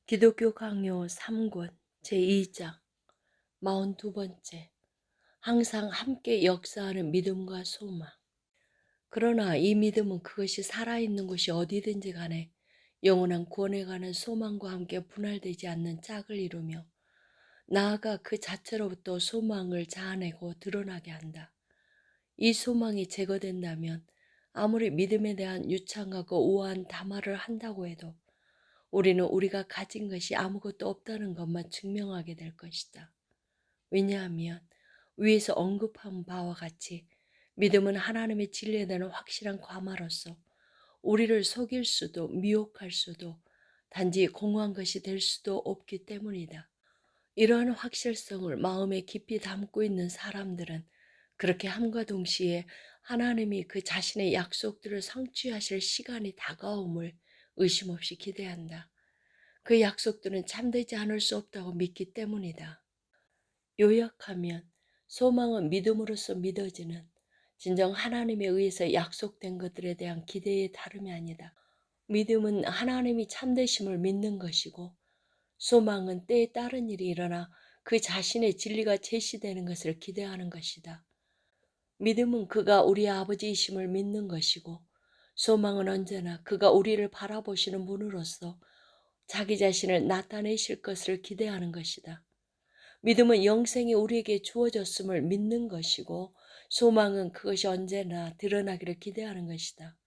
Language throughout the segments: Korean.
기독교 강요 3권 제2장 42번째. 항상 함께 역사하는 믿음과 소망. 그러나 이 믿음은 그것이 살아있는 곳이 어디든지 간에 영원한 구원에 관한 소망과 함께 분할되지 않는 짝을 이루며 나아가 그 자체로부터 소망을 자아내고 드러나게 한다. 이 소망이 제거된다면 아무리 믿음에 대한 유창하고 우아한 담화를 한다고 해도 우리는 우리가 가진 것이 아무것도 없다는 것만 증명하게 될 것이다. 왜냐하면 위에서 언급한 바와 같이 믿음은 하나님의 진리에 대한 확실한 과마로서 우리를 속일 수도 미혹할 수도 단지 공허한 것이 될 수도 없기 때문이다. 이러한 확실성을 마음에 깊이 담고 있는 사람들은 그렇게 함과 동시에 하나님이 그 자신의 약속들을 성취하실 시간이 다가옴을 의심 없이 기대한다. 그 약속들은 참되지 않을 수 없다고 믿기 때문이다. 요약하면 소망은 믿음으로써 믿어지는 진정 하나님에 의해서 약속된 것들에 대한 기대의 다름이 아니다. 믿음은 하나님이 참되심을 믿는 것이고 소망은 때에 따른 일이 일어나 그 자신의 진리가 제시되는 것을 기대하는 것이다. 믿음은 그가 우리 아버지이심을 믿는 것이고 소망은 언제나 그가 우리를 바라보시는 분으로서 자기 자신을 나타내실 것을 기대하는 것이다. 믿음은 영생이 우리에게 주어졌음을 믿는 것이고 소망은 그것이 언제나 드러나기를 기대하는 것이다.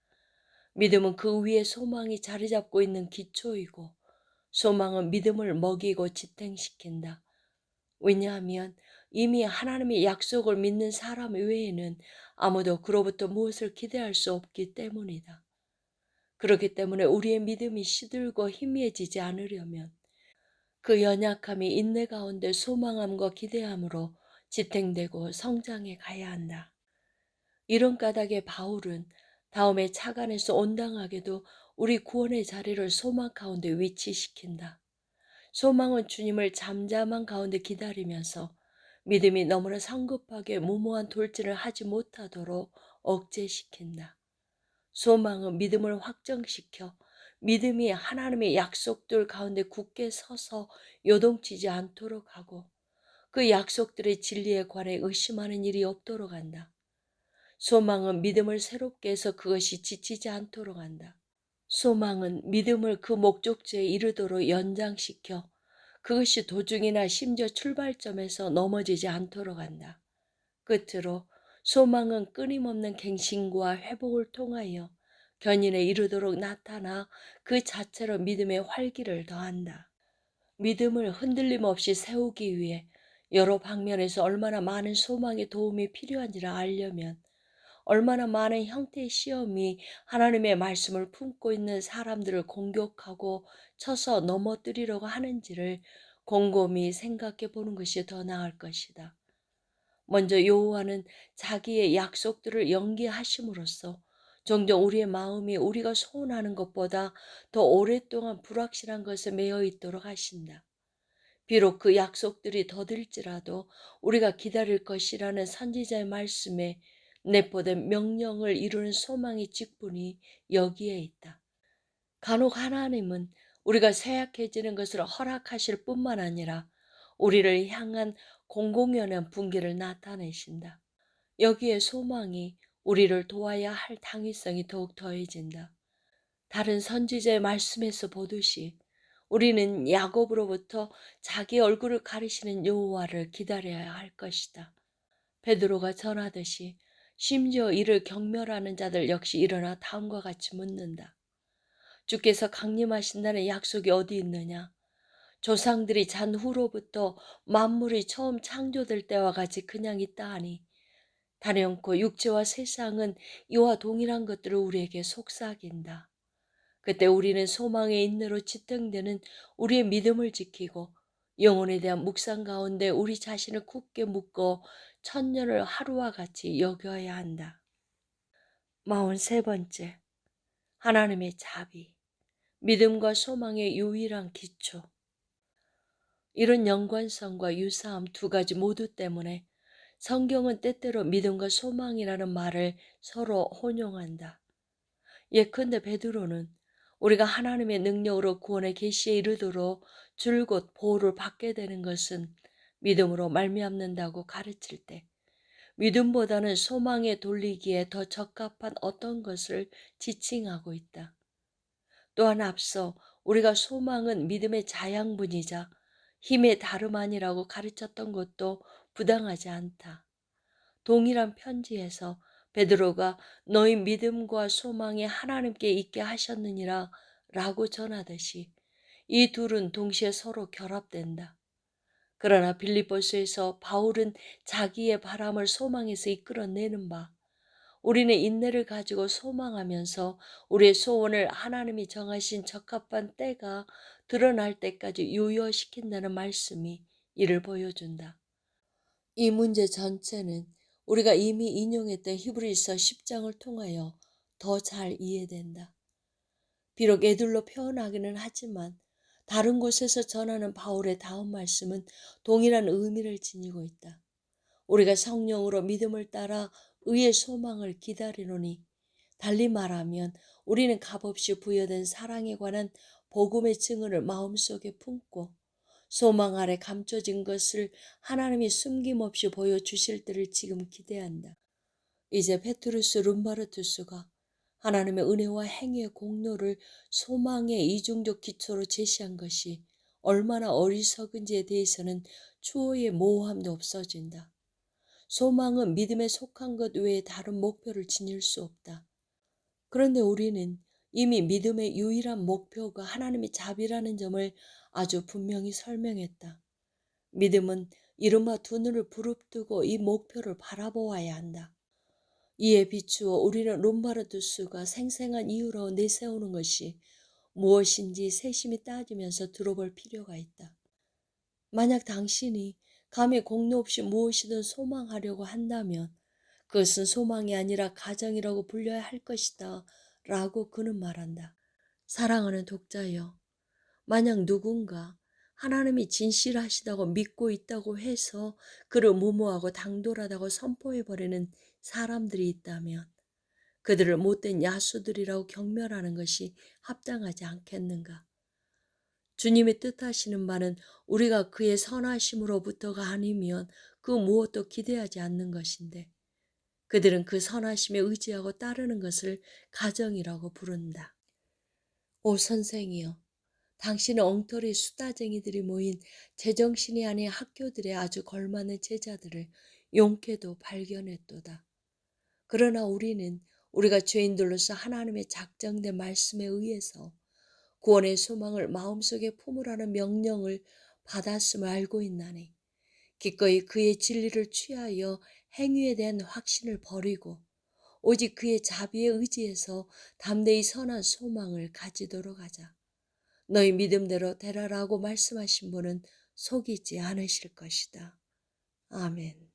믿음은 그 위에 소망이 자리 잡고 있는 기초이고 소망은 믿음을 먹이고 지탱시킨다. 왜냐하면 이미 하나님의 약속을 믿는 사람 외에는 아무도 그로부터 무엇을 기대할 수 없기 때문이다. 그렇기 때문에 우리의 믿음이 시들고 희미해지지 않으려면 그 연약함이 인내 가운데 소망함과 기대함으로 지탱되고 성장해 가야 한다. 이런 까닭에 바울은 다음에 차관에서 온당하게도 우리 구원의 자리를 소망 가운데 위치시킨다. 소망은 주님을 잠잠한 가운데 기다리면서 믿음이 너무나 성급하게 무모한 돌진을 하지 못하도록 억제시킨다. 소망은 믿음을 확정시켜 믿음이 하나님의 약속들 가운데 굳게 서서 요동치지 않도록 하고 그 약속들의 진리에 관해 의심하는 일이 없도록 한다. 소망은 믿음을 새롭게 해서 그것이 지치지 않도록 한다. 소망은 믿음을 그 목적지에 이르도록 연장시켜 그것이 도중이나 심지어 출발점에서 넘어지지 않도록 한다. 끝으로 소망은 끊임없는 갱신과 회복을 통하여 견인에 이르도록 나타나 그 자체로 믿음의 활기를 더한다. 믿음을 흔들림 없이 세우기 위해 여러 방면에서 얼마나 많은 소망의 도움이 필요한지를 알려면 얼마나 많은 형태의 시험이 하나님의 말씀을 품고 있는 사람들을 공격하고 쳐서 넘어뜨리려고 하는지를 곰곰이 생각해 보는 것이 더 나을 것이다. 먼저 여호와는 자기의 약속들을 연기하심으로써 종종 우리의 마음이 우리가 소원하는 것보다 더 오랫동안 불확실한 것에 매여 있도록 하신다. 비록 그 약속들이 더딜지라도 우리가 기다릴 것이라는 선지자의 말씀에 내포된 명령을 이루는 소망의 직분이 여기에 있다. 간혹 하나님은 우리가 쇠약해지는 것을 허락하실 뿐만 아니라 우리를 향한 공공연한 분기를 나타내신다. 여기에 소망이 우리를 도와야 할 당위성이 더욱 더해진다. 다른 선지자의 말씀에서 보듯이 우리는 야곱으로부터 자기 얼굴을 가리시는 여호와를 기다려야 할 것이다. 베드로가 전하듯이 심지어 이를 경멸하는 자들 역시 일어나 다음과 같이 묻는다. 주께서 강림하신다는 약속이 어디 있느냐? 조상들이 잔 후로부터 만물이 처음 창조될 때와 같이 그냥 있다 하니 단연코 육체와 세상은 이와 동일한 것들을 우리에게 속삭인다. 그때 우리는 소망의 인내로 지탱되는 우리의 믿음을 지키고 영혼에 대한 묵상 가운데 우리 자신을 굳게 묶어 천년을 하루와 같이 여겨야 한다. 43번째. 하나님의 자비. 믿음과 소망의 유일한 기초. 이런 연관성과 유사함 두 가지 모두 때문에 성경은 때때로 믿음과 소망이라는 말을 서로 혼용한다. 예컨대 베드로는 우리가 하나님의 능력으로 구원의 계시에 이르도록 줄곧 보호를 받게 되는 것은 믿음으로 말미암는다고 가르칠 때 믿음보다는 소망에 돌리기에 더 적합한 어떤 것을 지칭하고 있다. 또한 앞서 우리가 소망은 믿음의 자양분이자 힘의 다름 아니라고 가르쳤던 것도 부당하지 않다. 동일한 편지에서 베드로가 너희 믿음과 소망이 하나님께 있게 하셨느니라 라고 전하듯이 이 둘은 동시에 서로 결합된다. 그러나 빌립보서에서 바울은 자기의 바람을 소망에서 이끌어내는 바, 우리는 인내를 가지고 소망하면서 우리의 소원을 하나님이 정하신 적합한 때가 드러날 때까지 유효시킨다는 말씀이 이를 보여준다. 이 문제 전체는 우리가 이미 인용했던 히브리서 10장을 통하여 더 잘 이해된다. 비록 애들로 표현하기는 하지만 다른 곳에서 전하는 바울의 다음 말씀은 동일한 의미를 지니고 있다. 우리가 성령으로 믿음을 따라 의의 소망을 기다리노니, 달리 말하면 우리는 값없이 부여된 사랑에 관한 복음의 증언을 마음속에 품고 소망 아래 감춰진 것을 하나님이 숨김없이 보여주실 때를 지금 기대한다. 이제 페트루스 룸바르투스가 하나님의 은혜와 행위의 공로를 소망의 이중적 기초로 제시한 것이 얼마나 어리석은지에 대해서는 추호의 모호함도 없어진다. 소망은 믿음에 속한 것 외에 다른 목표를 지닐 수 없다. 그런데 우리는 이미 믿음의 유일한 목표가 하나님의 자비라는 점을 아주 분명히 설명했다. 믿음은 이른바 두 눈을 부릅뜨고 이 목표를 바라보아야 한다. 이에 비추어 우리는 롬바르두스가 생생한 이유로 내세우는 것이 무엇인지 세심히 따지면서 들어볼 필요가 있다. 만약 당신이 감히 공로 없이 무엇이든 소망하려고 한다면 그것은 소망이 아니라 가정이라고 불려야 할 것이다 라고 그는 말한다. 사랑하는 독자여, 만약 누군가 하나님이 진실하시다고 믿고 있다고 해서 그를 무모하고 당돌하다고 선포해버리는 사람들이 있다면 그들을 못된 야수들이라고 경멸하는 것이 합당하지 않겠는가? 주님이 뜻하시는 바는 우리가 그의 선하심으로부터가 아니면 그 무엇도 기대하지 않는 것인데 그들은 그 선하심에 의지하고 따르는 것을 가정이라고 부른다. 오 선생이여, 당신은 엉터리 수다쟁이들이 모인 제정신이 아닌 학교들의 아주 걸맞는 제자들을 용케도 발견했도다. 그러나 우리는 우리가 죄인들로서 하나님의 작정된 말씀에 의해서 구원의 소망을 마음속에 품으라는 명령을 받았음을 알고 있나니 기꺼이 그의 진리를 취하여 행위에 대한 확신을 버리고 오직 그의 자비에 의지해서 담대히 선한 소망을 가지도록 하자. 너희 믿음대로 되라라고 말씀하신 분은 속이지 않으실 것이다. 아멘.